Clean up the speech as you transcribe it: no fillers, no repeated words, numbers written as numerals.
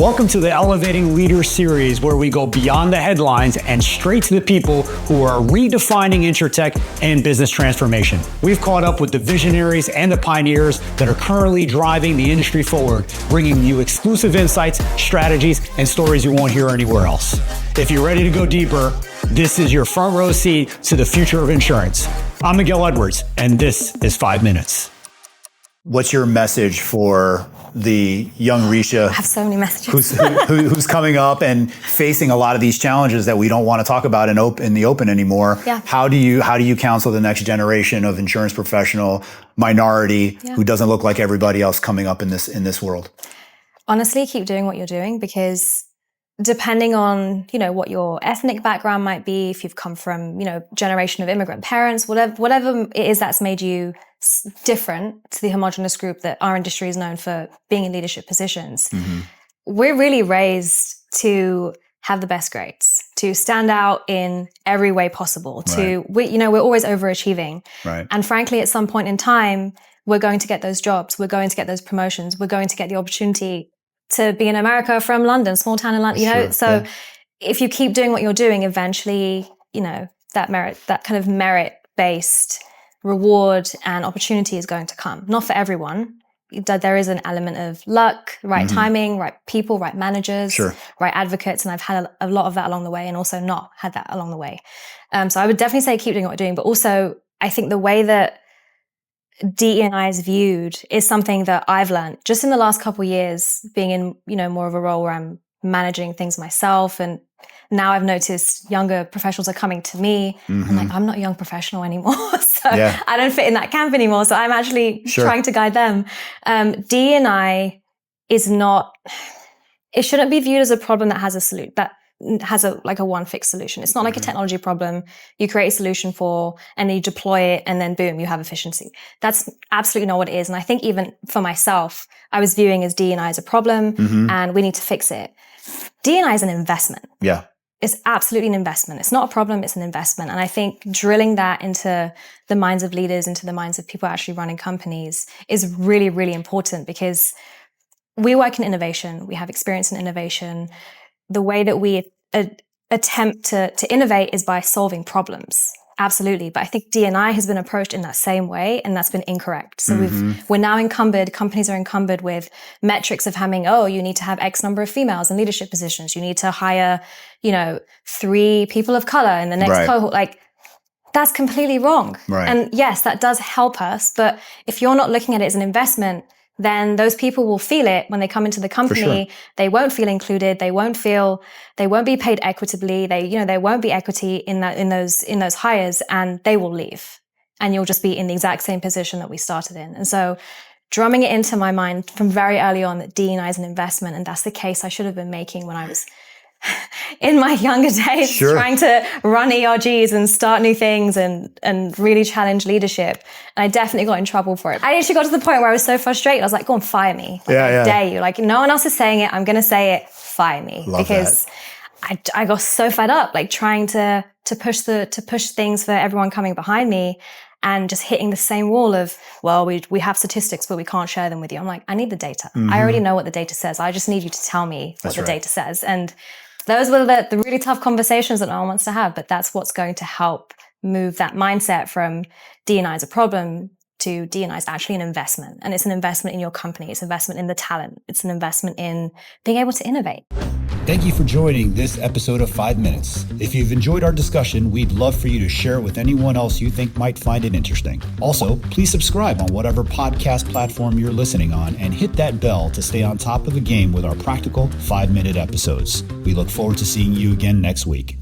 Welcome to the Elevating Leaders series, where we go beyond the headlines and straight to the people who are redefining insurtech and business transformation. We've caught up with the visionaries and the pioneers that are currently driving the industry forward, bringing you exclusive insights, strategies, and stories you won't hear anywhere else. If you're ready to go deeper, this is your front row seat to the future of insurance. I'm Miguel Edwards, and this is 5 Minutes. What's your message for the young Risha? I have so many messages. who's coming up and facing a lot of these challenges that we don't want to talk about in the open anymore? Yeah. How do you counsel the next generation of insurance professional minority who doesn't look like everybody else coming up in this world? Honestly, keep doing what you're doing, because depending on, what your ethnic background might be, if you've come from, generation of immigrant parents, whatever it is that's made you different to the homogenous group that our industry is known for being in leadership positions. Mm-hmm. We're really raised to have the best grades, to stand out in every way possible, we're always overachieving. Right. And frankly, at some point in time, we're going to get those jobs, we're going to get those promotions, we're going to get the opportunity to be in America from London, small town in London, So if you keep doing what you're doing, eventually, that kind of merit-based reward and opportunity is going to come. Not for everyone. There is an element of luck, right timing, right people, right managers, right advocates. And I've had a lot of that along the way, and also not had that along the way. So I would definitely say keep doing what you're doing. But also, I think the way that DE&I is viewed is something that I've learned just in the last couple of years, being in, more of a role where I'm managing things myself. And now I've noticed younger professionals are coming to me. I'm like, I'm not a young professional anymore. So I don't fit in that camp anymore. So I'm actually trying to guide them. DE&I is not, it shouldn't be viewed as a problem that has a solution, that has a one fixed solution. It's not like a technology problem you create a solution for and then you deploy it and then boom, you have efficiency. That's absolutely not what it is. And I think even for myself, I was viewing as D&I as a problem and we need to fix it. D&I is an investment. Yeah. It's absolutely an investment. It's not a problem, it's an investment. And I think drilling that into the minds of leaders, into the minds of people actually running companies is really, really important, because we work in innovation. We have experience in innovation. The way that we attempt to innovate is by solving problems. Absolutely. But I think D&I has been approached in that same way, and that's been incorrect. So we're now companies are encumbered with metrics of having, you need to have X number of females in leadership positions. You need to hire, 3 people of color in the next cohort. Like, that's completely wrong. Right. And yes, that does help us. But if you're not looking at it as an investment, then those people will feel it when they come into the company. They won't feel included. They won't be paid equitably. There won't be equity in those hires, and they will leave. And you'll just be in the exact same position that we started in. And so drumming it into my mind from very early on that D&I is an investment, and that's the case I should have been making when I was in my younger days, trying to run ERGs and start new things and really challenge leadership. And I definitely got in trouble for it. I actually got to the point where I was so frustrated. I was like, go and fire me. I dare you. Like, no one else is saying it. I'm going to say it. Fire me. Because I got so fed up, like trying to push things for everyone coming behind me, and just hitting the same wall of, we have statistics, but we can't share them with you. I'm like, I need the data. I already know what the data says. I just need you to tell me what the data says. And those were the really tough conversations that no one wants to have, but that's what's going to help move that mindset from D&I is a problem to D&I is actually an investment. And it's an investment in your company. It's an investment in the talent. It's an investment in being able to innovate. Thank you for joining this episode of 5 Minutes. If you've enjoyed our discussion, we'd love for you to share it with anyone else you think might find it interesting. Also, please subscribe on whatever podcast platform you're listening on, and hit that bell to stay on top of the game with our practical 5-minute episodes. We look forward to seeing you again next week.